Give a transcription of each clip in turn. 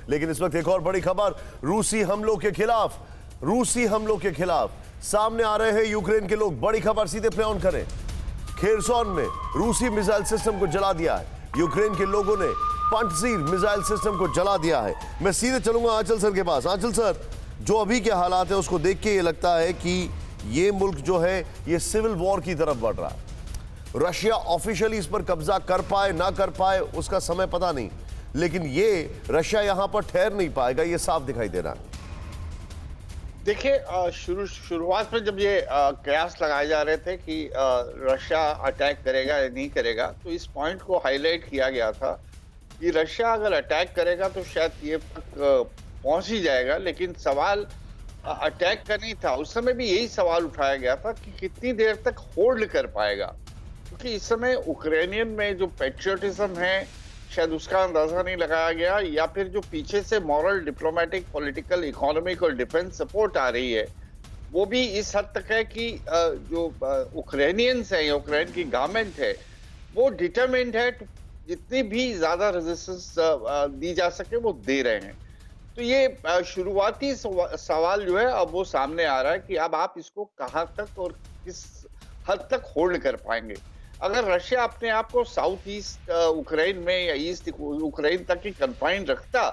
लेकिन इस वक्त एक और बड़ी खबर, रूसी हमलों के खिलाफ सामने आ रहे हैं यूक्रेन के लोग। बड़ी खबर, सीधे प्ले ऑन करें। खेरसोन में रूसी मिसाइल सिस्टम को जला दिया है। यूक्रेन के लोगों ने पंटजीर मिसाइल सिस्टम को जला दिया है। मैं सीधे चलूंगा आंचल सर के पास। आंचल सर, जो अभी के हालात है उसको देख के ये लगता है कि ये मुल्क जो है ये सिविल वॉर की तरफ बढ़ रहा है। रशिया ऑफिशियली इस पर कब्जा कर पाए ना कर पाए उसका समय पता नहीं, लेकिन ये रशिया यहां पर ठहर नहीं पाएगा, ये साफ दिखाई दे रहा है। देखिए, शुरुआत में जब ये कयास लगाए जा रहे थे कि रशिया अटैक करेगा या नहीं करेगा, तो इस पॉइंट को हाईलाइट किया गया था कि रशिया अगर अटैक करेगा तो शायद ये तक पहुंच ही जाएगा। लेकिन सवाल अटैक का नहीं था, उस समय भी यही सवाल उठाया गया था कि कितनी देर तक होल्ड कर पाएगा, क्योंकि इस समय यूक्रेनियन में जो पैट्रियोटिज्म है शायद उसका अंदाजा नहीं लगाया गया, या फिर जो पीछे से मॉरल, डिप्लोमेटिक, पॉलिटिकल, इकोनॉमिक और डिफेंस सपोर्ट आ रही है वो भी इस हद तक है कि जो यूक्रेनियंस है, यूक्रेन की गवर्नमेंट है, वो डिटरमिन्ड है, जितनी भी ज्यादा रेजिस्टेंस दी जा सके वो दे रहे हैं। तो ये शुरुआती सवाल जो है अब वो सामने आ रहा है कि अब आप इसको कहाँ तक और किस हद तक होल्ड कर पाएंगे। अगर रशिया अपने आप को साउथ ईस्ट यूक्रेन में या ईस्ट यूक्रेन तक ही कन्फाइंड रखता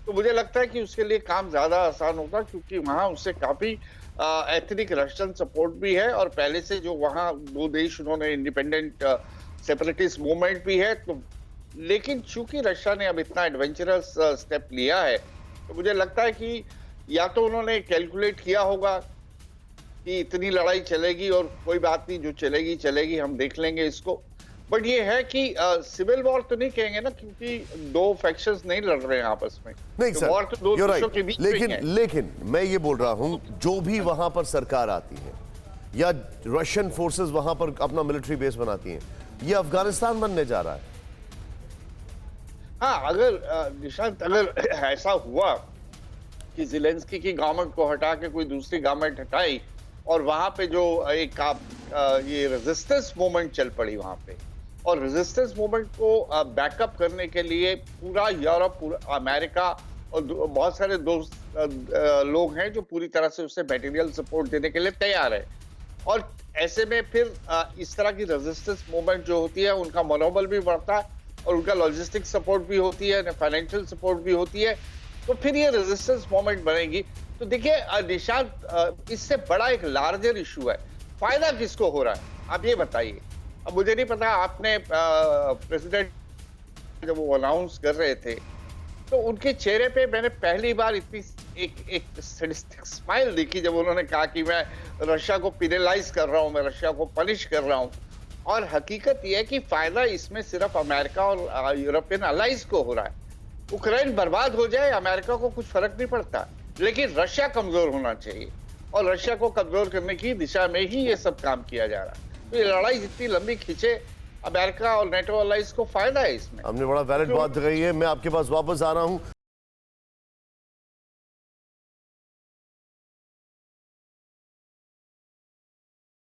तो मुझे लगता है कि उसके लिए काम ज्यादा आसान होगा, क्योंकि वहां उससे काफी एथनिक रशियन सपोर्ट भी है और पहले से जो वहां दो देश उन्होंने इंडिपेंडेंट सेपरेटिस्ट मूवमेंट भी है। तो लेकिन चूंकि रशिया ने अब इतना एडवेंचरस स्टेप लिया है तो मुझे लगता है कि या तो उन्होंने कैलकुलेट किया होगा कि इतनी लड़ाई चलेगी और कोई बात नहीं, जो चलेगी चलेगी, हम देख लेंगे इसको। बट ये है कि सिविल वॉर तो नहीं कहेंगे ना, क्योंकि दो फैक्शंस नहीं लड़ रहे हैं आपस में। नहीं तो सर, वॉर तो दो देशों के बीच में ही है। लेकिन मैं ये बोल रहा हूं, जो भी वहां पर सरकार आती है या रशियन फोर्सेस वहां पर अपना मिलिट्री बेस बनाती हैं, ये अफगानिस्तान बनने जा रहा है। हाँ, अगर निशांत, अगर ऐसा हुआ कि ज़ेलेंस्की की गवर्नमेंट को हटा के कोई दूसरी गवर्नमेंट हटाई और वहां पे जो एक ये रेजिस्टेंस मूवमेंट चल पड़ी वहां पे, और रेजिस्टेंस मूवमेंट को बैकअप करने के लिए पूरा यूरोप, पूरा अमेरिका और बहुत सारे दोस्त लोग हैं जो पूरी तरह से उससे मटेरियल सपोर्ट देने के लिए तैयार है। और ऐसे में फिर इस तरह की रेजिस्टेंस मूवमेंट जो होती है उनका मनोबल भी बढ़ता है और उनका लॉजिस्टिक सपोर्ट भी होती है, फाइनेंशियल सपोर्ट भी होती है, तो फिर ये रेजिस्टेंस मूवमेंट बनेगी। तो देखिए निशांत, इससे बड़ा एक लार्जर इशू है, फायदा किसको हो रहा है आप ये बताइए। अब मुझे नहीं पता, आपने प्रेसिडेंट जब वो अनाउंस कर रहे थे तो उनके चेहरे पे मैंने पहली बार इतनी एक स्माइल देखी जब उन्होंने कहा कि मैं रशिया को पिनलाइज कर रहा हूं, मैं रशिया को पनिश कर रहा हूं। और हकीकत यह है कि फायदा इसमें सिर्फ अमेरिका और यूरोपियन अलाइज को हो रहा है। यूक्रेन बर्बाद हो जाए, अमेरिका को कुछ फर्क नहीं पड़ता, लेकिन रशिया कमजोर होना चाहिए और रशिया को कमजोर करने की दिशा में ही ये सब काम किया जा रहा है। तो ये लड़ाई जितनी लंबी खींचे, अमेरिका और नेटो अलाइज को फायदा है इसमें। हमने बड़ा वैलिड बात कही है। मैं आपके पास वापस आ रहा हूं।